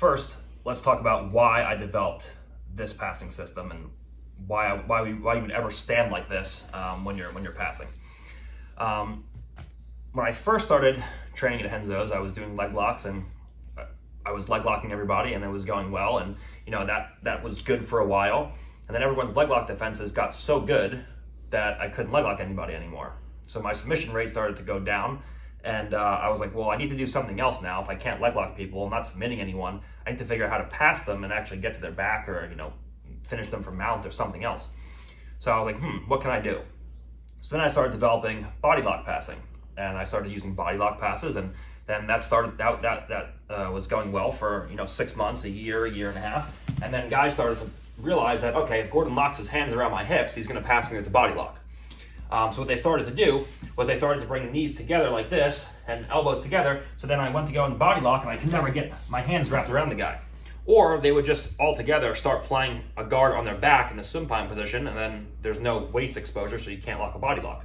First, let's talk about why I developed this passing system and why you would ever stand like this when you're passing. When I first started training at Henzo's, I was doing leg locks and I was leg locking everybody, and it was going well, and that was good for a while. And then everyone's leg lock defenses got so good that I couldn't leg lock anybody anymore. So my submission rate started to go down, and I was like, well, I need to do something else now. If I can't leg lock people, I'm not submitting anyone, I need to figure out how to pass them and actually get to their back, or finish them from mount or something else. So I was like, what can I do? So then I started developing body lock passing, and I started using body lock passes, and then that was going well for 6 months, a year and a half, and then guys started to realize that, okay, if Gordon locks his hands around my hips, he's going to pass me with the body lock. So what they started to do was they started to bring the knees together like this and elbows together. So then I went to go in body lock, and I could never get my hands wrapped around the guy. Or they would just all together start playing a guard on their back in the supine position, and then there's no waist exposure, so you can't lock a body lock.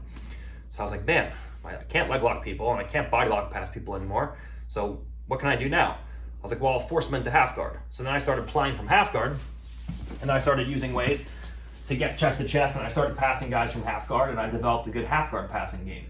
So I was like, man, I can't leg lock people, and I can't body lock past people anymore. So what can I do now? I was like, well, I'll force them into half guard. So then I started playing from half guard, and then I started using ways to get chest to chest, and I started passing guys from half guard, and I developed a good half guard passing game.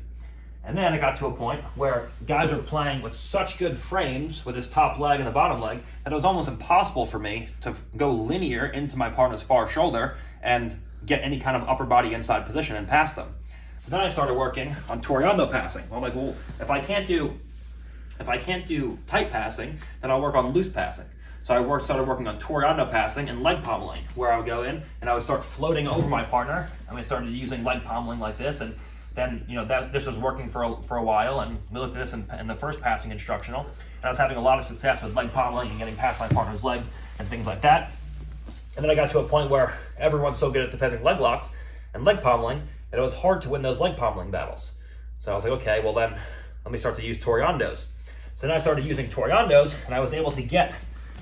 And then it got to a point where guys were playing with such good frames with his top leg and the bottom leg that it was almost impossible for me to go linear into my partner's far shoulder and get any kind of upper body inside position and pass them. So then I started working on Toreando passing. I'm like, well, if I can't do tight passing, then I'll work on loose passing. So I started working on Toreando passing and leg pommeling, where I would go in and I would start floating over my partner, and we started using leg pommeling like this. And then this was working for a while, and we looked at this in the first passing instructional, and I was having a lot of success with leg pommeling and getting past my partner's legs and things like that. And then I got to a point where everyone's so good at defending leg locks and leg pommeling that it was hard to win those leg pommeling battles. So I was like, okay, well then let me start to use Toreandos. So then I started using Toreandos, and I was able to get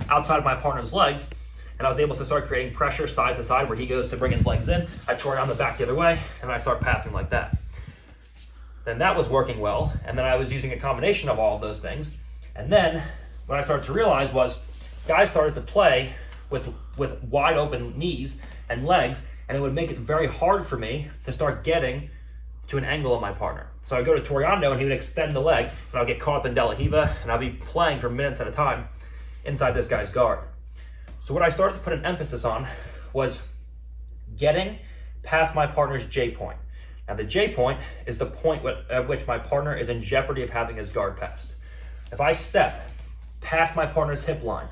outside of my partner's legs, and I was able to start creating pressure side to side where he goes to bring his legs in. I Toreando back the other way, and I start passing like that. Then that was working well, and then I was using a combination of all of those things. And then what I started to realize was guys started to play with wide open knees and legs, and it would make it very hard for me to start getting to an angle of my partner. So I'd go to Toreando, and he would extend the leg, and I'll get caught up in De La Hiva, and I'll be playing for minutes at a time inside this guy's guard. So what I started to put an emphasis on was getting past my partner's J point. Now the J point is the point at which my partner is in jeopardy of having his guard passed. If I step past my partner's hip line,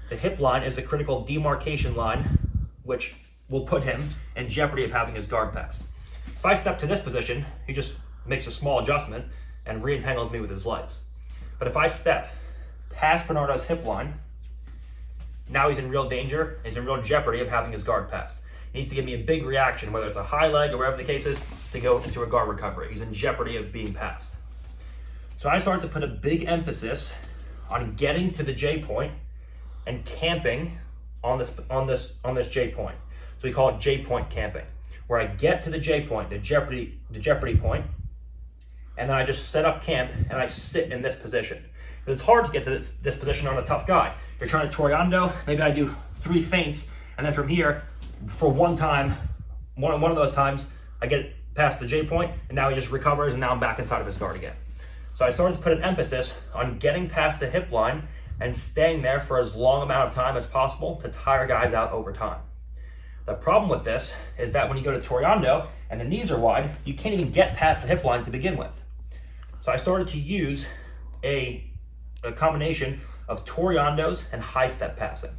the hip line is the critical demarcation line which will put him in jeopardy of having his guard passed. If I step to this position, he just makes a small adjustment and re-entangles me with his legs. But if I step past Bernardo's hip line, now he's in real danger, he's in real jeopardy of having his guard passed. He needs to give me a big reaction, whether it's a high leg or whatever the case is, to go into a guard recovery. He's in jeopardy of being passed. So I started to put a big emphasis on getting to the J point and camping on this J point. So we call it J point camping, where I get to the J point, the jeopardy point, and then I just set up camp and I sit in this position. It's hard to get to this position on a tough guy. You're trying to Toreando, maybe I do 3 feints, and then from here, for one time, one of those times, I get past the J point, and now he just recovers, and now I'm back inside of his guard again. So I started to put an emphasis on getting past the hip line and staying there for as long amount of time as possible to tire guys out over time. The problem with this is that when you go to Toreando and the knees are wide, you can't even get past the hip line to begin with. So I started to use a combination of Toreandos and high step passing,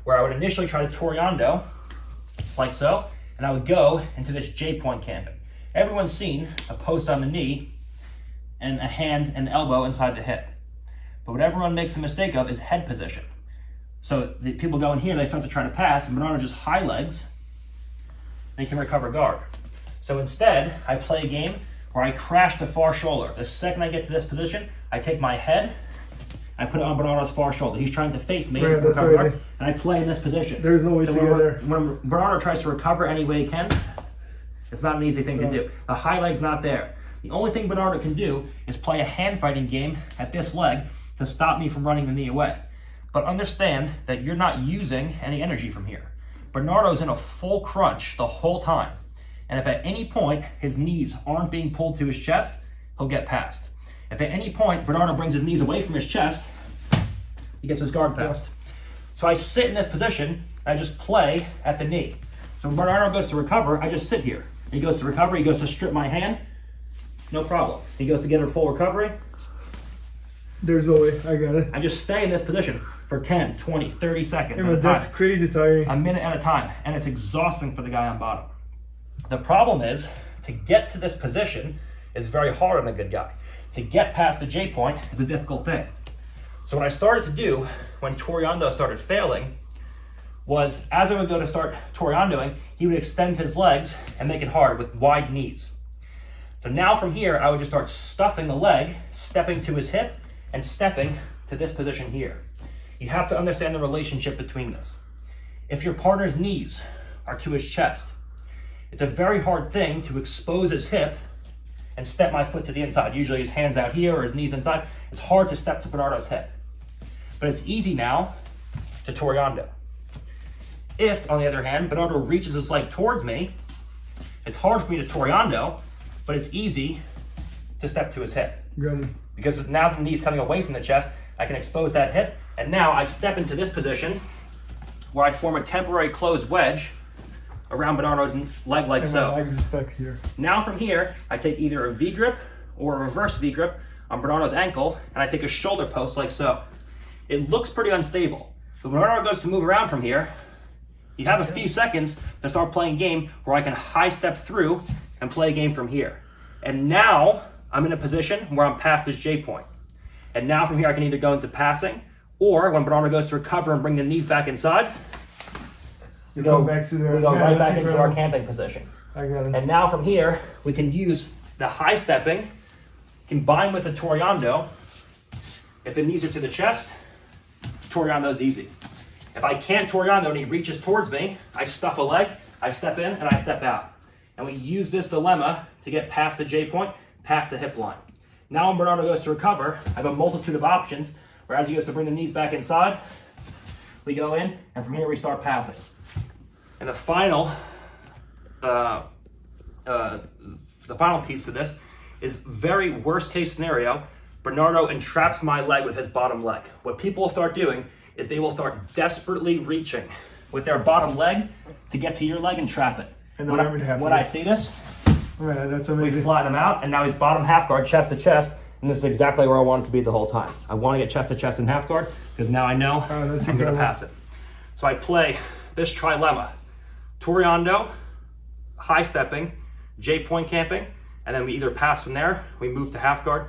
where I would initially try to Toreando like so, and I would go into this J point camping. Everyone's seen a post on the knee and a hand and elbow inside the hip. But what everyone makes a mistake of is head position. So the people go in here, they start to try to pass, and Bernardo just high legs, they can recover guard. So instead, I play a game where I crash the far shoulder. The second I get to this position, I take my head, I put it on Bernardo's far shoulder. He's trying to face me, and I play in this position. There's no way to get there. When Bernardo tries to recover any way he can, it's not an easy thing to do. The high leg's not there. The only thing Bernardo can do is play a hand fighting game at this leg to stop me from running the knee away. but understand that you're not using any energy from here. Bernardo's in a full crunch the whole time. And if at any point his knees aren't being pulled to his chest, he'll get passed. If at any point Bernardo brings his knees away from his chest, he gets his guard passed. So I sit in this position, and I just play at the knee. So when Bernardo goes to recover, I just sit here. He goes to recover, he goes to strip my hand, no problem. He goes to get a full recovery. There's no way, I got it. I just stay in this position for 10, 20, 30 seconds Yeah, but that's crazy tiring. A minute at a time, and it's exhausting for the guy on bottom. The problem is, to get to this position is very hard on a good guy. To get past the J point is a difficult thing. So what I started to do when Toreando started failing was, as I would go to start Toreandoing, he would extend his legs and make it hard with wide knees. So now from here, I would just start stuffing the leg, stepping to his hip, and stepping to this position here. You have to understand the relationship between this. If your partner's knees are to his chest, it's a very hard thing to expose his hip and step my foot to the inside. Usually his hand's out here or his knees inside. It's hard to step to Bernardo's hip. But it's easy now to Toreando. If, on the other hand, Bernardo reaches his leg towards me, it's hard for me to Toreando, but it's easy to step to his hip. Got it. Because now the knee's coming away from the chest, I can expose that hip, and now I step into this position where I form a temporary closed wedge around Bernardo's leg like so. My leg is stuck here. Now from here, I take either a V grip or a reverse V grip on Bernardo's ankle, and I take a shoulder post like so. It looks pretty unstable. So when Bernardo goes to move around from here, you have a few seconds to start playing a game where I can high step through and play a game from here. And now I'm in a position where I'm past this J point. And now from here I can either go into passing, or when Bernardo goes to recover and bring the knees back inside, we go right back into our camping position. I got it. And now from here, we can use the high stepping combined with the Toreando. If the knees are to the chest, Toreando's easy. If I can't Toreando and he reaches towards me, I stuff a leg, I step in, and I step out. And we use this dilemma to get past the J point, past the hip line. Now when Bernardo goes to recover, I have a multitude of options, where as he goes to bring the knees back inside, we go in, and from here we start passing. And the final piece to this is very worst case scenario. Bernardo entraps my leg with his bottom leg. What people will start doing is they will start desperately reaching with their bottom leg to get to your leg and trap it. And when I see this, right, that's we amazing. flatten him out, and now he's bottom half guard, chest to chest, and this is exactly where I want it to be the whole time. I want to get chest to chest and half guard, because now I know I'm going to pass it. So I play this trilemma: Toreando, high stepping, J point camping, and then we either pass from there, we move to half guard,